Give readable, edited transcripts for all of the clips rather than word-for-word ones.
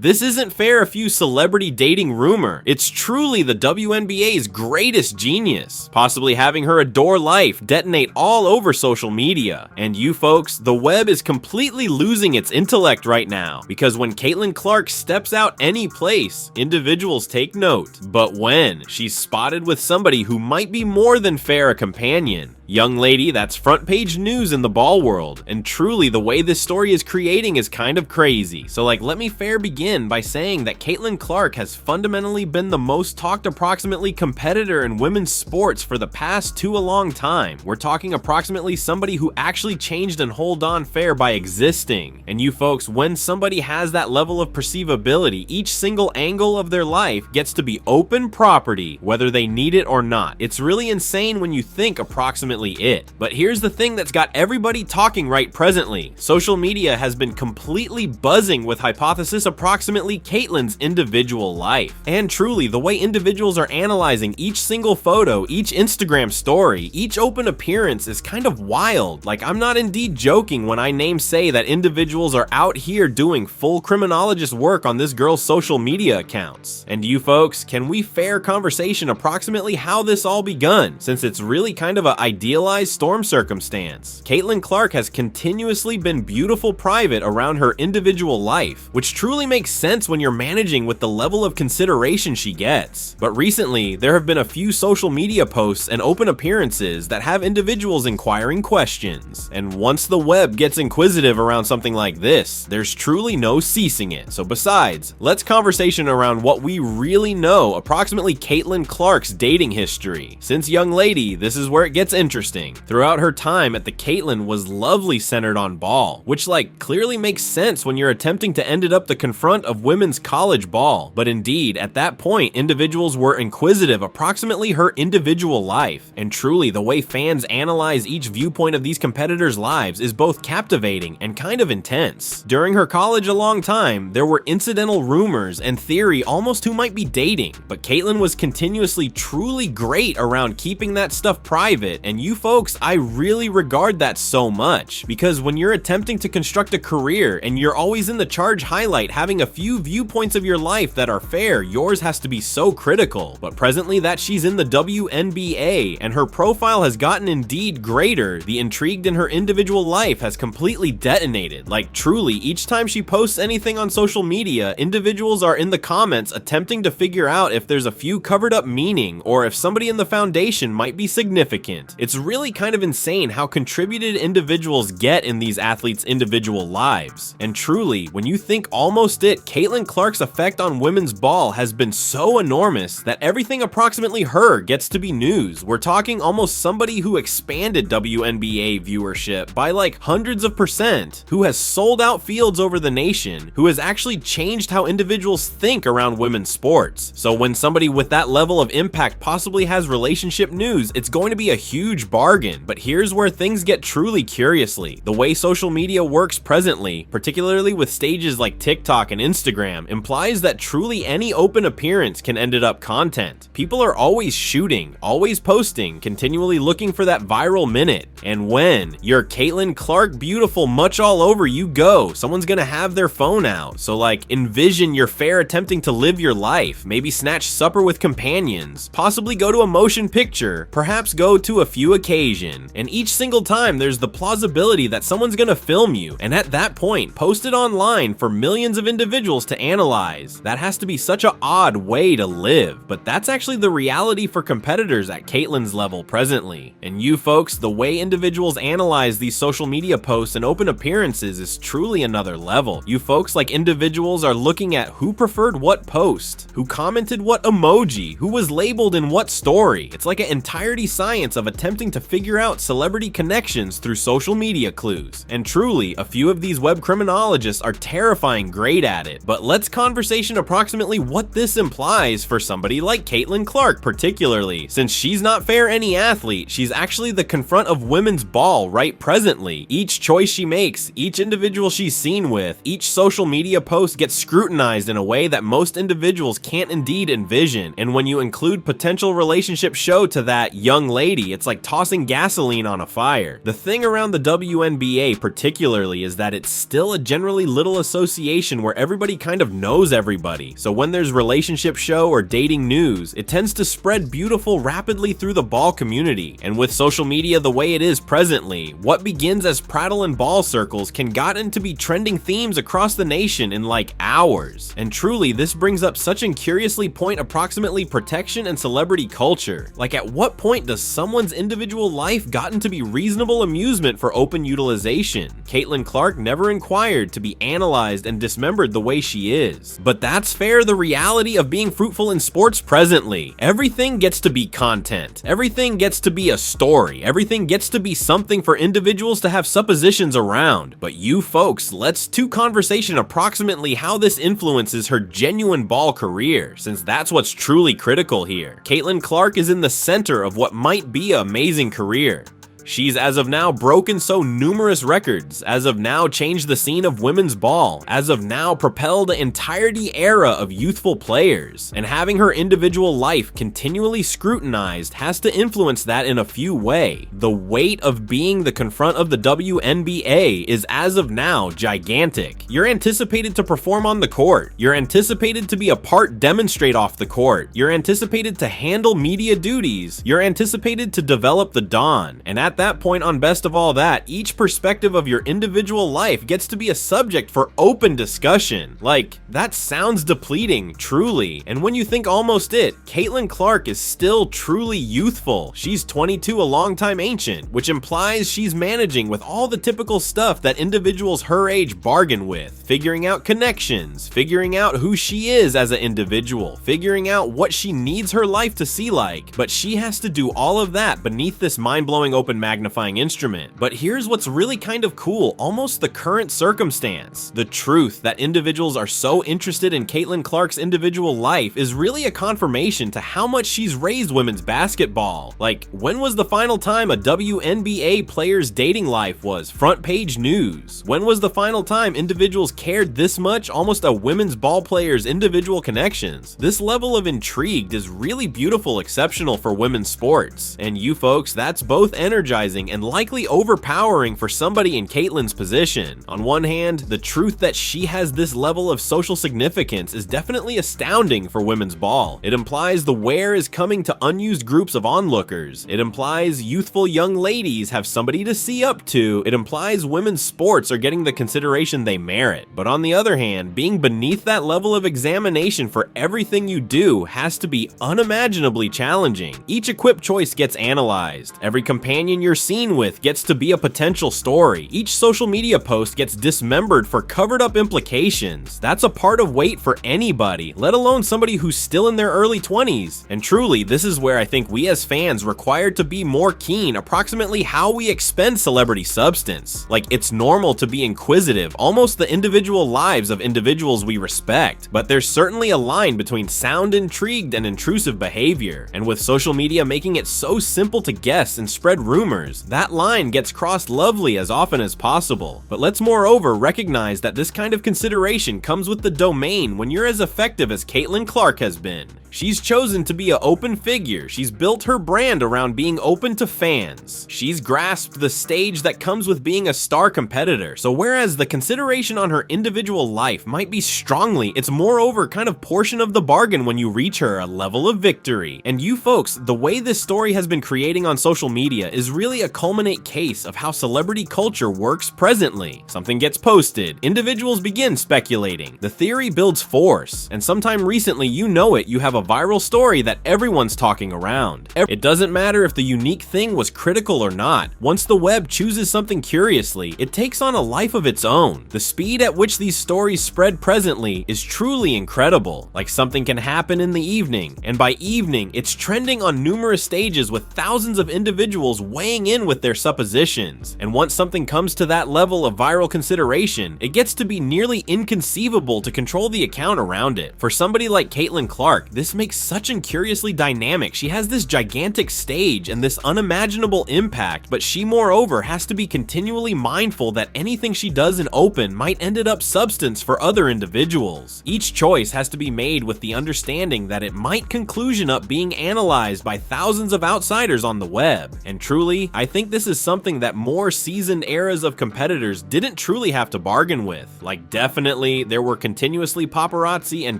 This isn't fair a few celebrity dating rumor. It's truly the WNBA's greatest genius, possibly having her adore life detonate all over social media. And you folks, the web is completely losing its intellect right now, because when Caitlin Clark steps out any place, individuals take note. But when she's spotted with somebody who might be more than fair a companion, young lady, that's front page news in the ball world. And truly, the way this story is creating is kind of crazy. So let me begin by saying that Caitlin Clark has fundamentally been the most talked approximately competitor in women's sports for the past a long time. We're talking approximately somebody who actually changed and hold on fair by existing. And you folks, when somebody has that level of perceivability, each single angle of their life gets to be open property, whether they need it or not. It's really insane when you think approximately it. But here's the thing that's got everybody talking right presently. Social media has been completely buzzing with hypothesis approximately Caitlin's individual life. And truly, the way individuals are analyzing each single photo, each Instagram story, each open appearance is kind of wild. I'm not indeed joking when I say that individuals are out here doing full criminologist work on this girl's social media accounts. And you folks, can we fair conversation approximately how this all begun, since it's really kind of a idealized storm circumstance. Caitlin Clark has continuously been beautiful private around her individual life, which truly makes sense when you're managing with the level of consideration she gets. But recently, there have been a few social media posts and open appearances that have individuals inquiring questions. And once the web gets inquisitive around something like this, there's truly no ceasing it. So besides, let's conversation around what we really know approximately Caitlin Clark's dating history. Since young lady, this is where it gets interesting. Throughout her time at the Caitlin was lovely centered on ball, which clearly makes sense when you're attempting to end it up the confront of women's college ball. But indeed, at that point, individuals were inquisitive approximately her individual life. And truly, the way fans analyze each viewpoint of these competitors' lives is both captivating and kind of intense. During her college a long time, there were incidental rumors and theory almost who might be dating, but Caitlin was continuously truly great around keeping that stuff private. And you folks, I really regard that so much, because when you're attempting to construct a career and you're always in the charge highlight having a few viewpoints of your life that are fair, yours has to be so critical. But presently that she's in the WNBA and her profile has gotten indeed greater, the intrigue in her individual life has completely detonated. Truly, each time she posts anything on social media, individuals are in the comments attempting to figure out if there's a few covered up meaning or if somebody in the foundation might be significant. It's really kind of insane how contributed individuals get in these athletes' individual lives. And truly, when you think almost it, Caitlin Clark's effect on women's ball has been so enormous that everything approximately her gets to be news. We're talking almost somebody who expanded WNBA viewership by hundreds of %, who has sold out fields over the nation, who has actually changed how individuals think around women's sports. So when somebody with that level of impact possibly has relationship news, it's going to be a huge bargain. But here's where things get truly curiously. The way social media works presently, particularly with stages like TikTok and Instagram, implies that truly any open appearance can end up content. People are always shooting, always posting, continually looking for that viral minute. And when you're Caitlin Clark beautiful much all over you go, someone's gonna have their phone out. So envision your fair attempting to live your life, maybe snatch supper with companions, possibly go to a motion picture, perhaps go to a few occasion. And each single time there's the plausibility that someone's gonna film you, and at that point post it online for millions of individuals to analyze. That has to be such an odd way to live, but that's actually the reality for competitors at Caitlin's level presently. And you folks, the way individuals analyze these social media posts and open appearances is truly another level. You folks, individuals are looking at who preferred what post, who commented what emoji, who was labeled in what story. It's an entirety science of attempting to figure out celebrity connections through social media clues. And truly, a few of these web criminologists are terrifying great at it. But let's conversation approximately what this implies for somebody like Caitlin Clark particularly. Since she's not fair any athlete, she's actually the confront of women's ball right presently. Each choice she makes, each individual she's seen with, each social media post gets scrutinized in a way that most individuals can't indeed envision. And when you include potential relationship show to that young lady, it's tossing gasoline on a fire. The thing around the WNBA particularly is that it's still a generally little association where everybody kind of knows everybody. So when there's relationship show or dating news, it tends to spread beautiful rapidly through the ball community. And with social media the way it is presently, what begins as prattle and ball circles can gotten to be trending themes across the nation in like hours. And truly, this brings up such an curiously point approximately protection and celebrity culture. Like, at what point does someone's individual life gotten to be reasonable amusement for open utilization? Caitlin Clark never inquired to be analyzed and dismembered the way she is. But that's the reality of being fruitful in sports presently. Everything gets to be content. Everything gets to be a story. Everything gets to be something for individuals to have suppositions around. But you folks, let's to conversation approximately how this influences her genuine ball career, since that's what's truly critical here. Caitlin Clark is in the center of what might be an amazing career. She's as of now broken so numerous records, as of now changed the scene of women's ball, as of now propelled an entirety era of youthful players, and having her individual life continually scrutinized has to influence that in a few ways. The weight of being the confront of the WNBA is as of now gigantic. You're anticipated to perform on the court. You're anticipated to be a part demonstrate off the court. You're anticipated to handle media duties. You're anticipated to develop the dawn. And at that point, on best of all that, each perspective of your individual life gets to be a subject for open discussion. Like, that sounds depleting, truly. And when you think almost it, Caitlin Clark is still truly youthful. She's 22, a long time ancient, which implies she's managing with all the typical stuff that individuals her age bargain with. Figuring out connections, figuring out who she is as an individual, figuring out what she needs her life to see like. But she has to do all of that beneath this mind-blowing open magnifying instrument. But here's what's really kind of cool, almost the current circumstance. The truth that individuals are so interested in Caitlin Clark's individual life is really a confirmation to how much she's raised women's basketball. Like, when was the final time a WNBA player's dating life was front page news? When was the final time individuals cared this much almost a women's ball player's individual connections? This level of intrigue is really beautiful, exceptional for women's sports. And you folks, that's both energizing and likely overpowering for somebody in Caitlin's position. On one hand, the truth that she has this level of social significance is definitely astounding for women's ball. It implies the wear is coming to unused groups of onlookers. It implies youthful young ladies have somebody to see up to. It implies women's sports are getting the consideration they merit. But on the other hand, being beneath that level of examination for everything you do has to be unimaginably challenging. Each equip choice gets analyzed. Every companion you're seen with gets to be a potential story. Each social media post gets dismembered for covered up implications. That's a part of weight for anybody, let alone somebody who's still in their early 20s. And truly, this is where I think we as fans require to be more keen approximately how we expend celebrity substance. Like, it's normal to be inquisitive, almost the individual lives of individuals we respect, but there's certainly a line between sound intrigued and intrusive behavior. And with social media making it so simple to guess and spread rumors, that line gets crossed lovely as often as possible. But let's moreover recognize that this kind of consideration comes with the domain when you're as effective as Caitlin Clark has been. She's chosen to be an open figure. She's built her brand around being open to fans. She's grasped the stage that comes with being a star competitor. So whereas the consideration on her individual life might be strongly, it's moreover kind of portion of the bargain when you reach her a level of victory. And you folks, the way this story has been creating on social media is really a culminate case of how celebrity culture works presently. Something gets posted, individuals begin speculating, the theory builds force, and sometime recently, you know it, you have a viral story that everyone's talking around. It doesn't matter if the unique thing was critical or not. Once the web chooses something curiously, it takes on a life of its own. The speed at which these stories spread presently is truly incredible. Like, something can happen in the evening, and by evening, it's trending on numerous stages with thousands of individuals weighing in with their suppositions. And once something comes to that level of viral consideration, it gets to be nearly inconceivable to control the account around it. For somebody like Caitlin Clark, this this makes such an curiously dynamic. She has this gigantic stage and this unimaginable impact, but she moreover has to be continually mindful that anything she does in open might end up substance for other individuals. Each choice has to be made with the understanding that it might conclusion up being analyzed by thousands of outsiders on the web. And truly, I think this is something that more seasoned eras of competitors didn't truly have to bargain with. Like, definitely there were continuously paparazzi and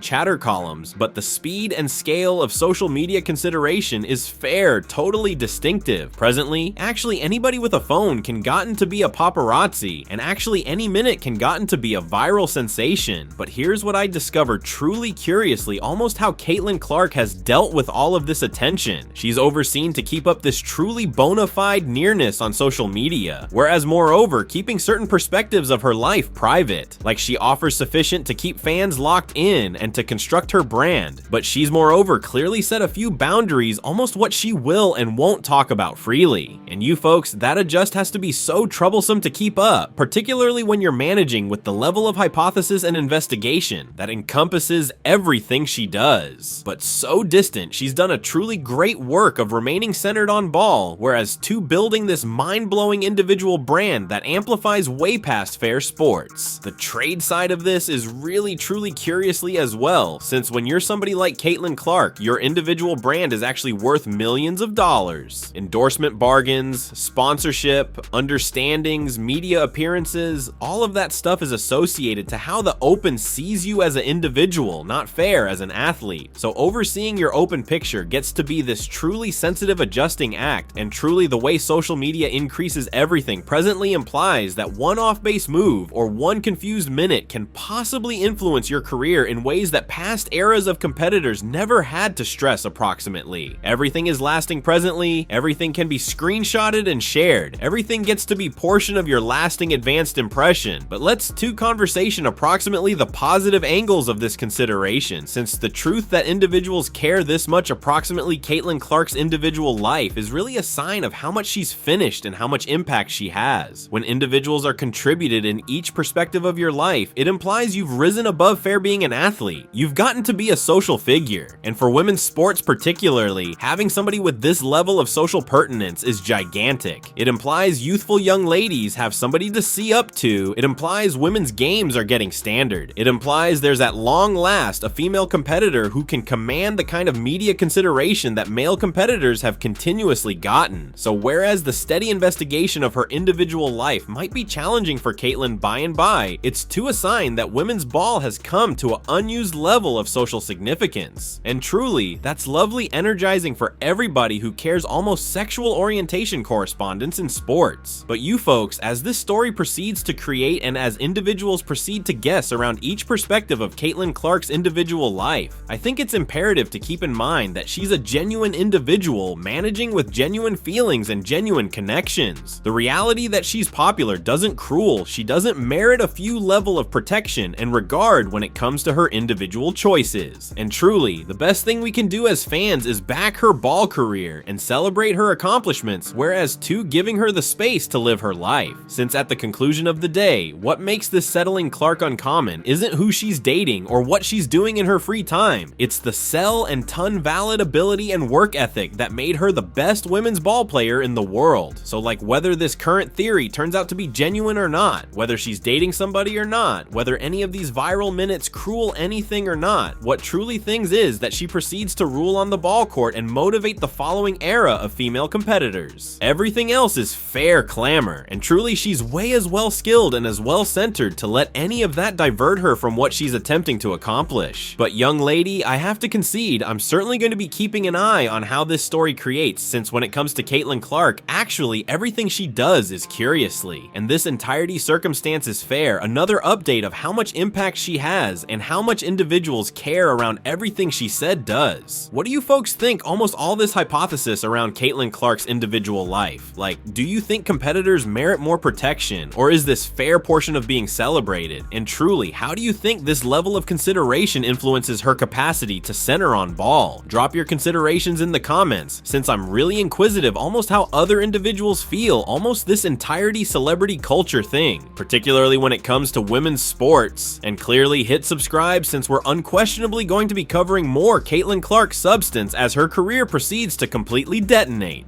chatter columns, but the speed and scale of social media consideration is fair, totally distinctive. Presently, actually anybody with a phone can gotten to be a paparazzi, and actually any minute can gotten to be a viral sensation. But here's what I discovered truly curiously, almost how Caitlin Clark has dealt with all of this attention. She's overseen to keep up this truly bona fide nearness on social media, whereas moreover, keeping certain perspectives of her life private. Like, she offers sufficient to keep fans locked in and to construct her brand, but she's moreover clearly set a few boundaries, almost what she will and won't talk about freely. And you folks, that just has to be so troublesome to keep up, particularly when you're managing with the level of hypothesis and investigation that encompasses everything she does. But so distant, she's done a truly great work of remaining centered on ball, whereas to building this mind-blowing individual brand that amplifies way past fair sports. The trade side of this is really truly curiously as well, since when you're somebody like Caitlin Clark, your individual brand is actually worth millions of dollars. Endorsement bargains, sponsorship, understandings, media appearances, all of that stuff is associated to how the Open sees you as an individual, not fair as an athlete. So overseeing your Open picture gets to be this truly sensitive adjusting act, and truly the way social media increases everything presently implies that one off-base move or one confused minute can possibly influence your career in ways that past eras of competitors never had to stress approximately. Everything is lasting presently, everything can be screenshotted and shared, everything gets to be portion of your lasting advanced impression. But let's to conversation approximately the positive angles of this consideration, since the truth that individuals care this much approximately Caitlin Clark's individual life is really a sign of how much she's finished and how much impact she has. When individuals are contributed in each perspective of your life, it implies you've risen above fair being an athlete. You've gotten to be a social figure. And for women's sports particularly, having somebody with this level of social pertinence is gigantic. It implies youthful young ladies have somebody to see up to. It implies women's games are getting standard. It implies there's at long last a female competitor who can command the kind of media consideration that male competitors have continuously gotten. So whereas the steady investigation of her individual life might be challenging for Caitlin by and by, it's to a sign that women's ball has come to an unused level of social significance. And truly, that's lovely energizing for everybody who cares almost sexual orientation correspondence in sports. But you folks, as this story proceeds to create and as individuals proceed to guess around each perspective of Caitlin Clark's individual life, I think it's imperative to keep in mind that she's a genuine individual managing with genuine feelings and genuine connections. The reality that she's popular doesn't cruel, she doesn't merit a few level of protection and regard when it comes to her individual choices. And truly, the best thing we can do as fans is back her ball career and celebrate her accomplishments, whereas to giving her the space to live her life. Since at the conclusion of the day, what makes this settling Clark uncommon isn't who she's dating or what she's doing in her free time. It's the cell and ton valid ability and work ethic that made her the best women's ball player in the world. So like, whether this current theory turns out to be genuine or not, whether she's dating somebody or not, whether any of these viral minutes cruel anything or not, what truly things is that she proceeds to rule on the ball court and motivate the following era of female competitors. Everything else is fair clamor, and truly she's way as well skilled and as well centered to let any of that divert her from what she's attempting to accomplish. But young lady, I have to concede, I'm certainly going to be keeping an eye on how this story creates, since when it comes to Caitlin Clark, actually everything she does is curiously. And this entirety circumstance is fair, another update of how much impact she has and how much individuals care around everything she said does. What do you folks think almost all this hypothesis around Caitlin Clark's individual life? Like, do you think competitors merit more protection, or is this fair portion of being celebrated? And truly, how do you think this level of consideration influences her capacity to center on ball? Drop your considerations in the comments, since I'm really inquisitive almost how other individuals feel almost this entirety celebrity culture thing, particularly when it comes to women's sports. And clearly hit subscribe, since we're unquestionably going to be covering uncovering more Caitlin Clark substance as her career proceeds to completely detonate.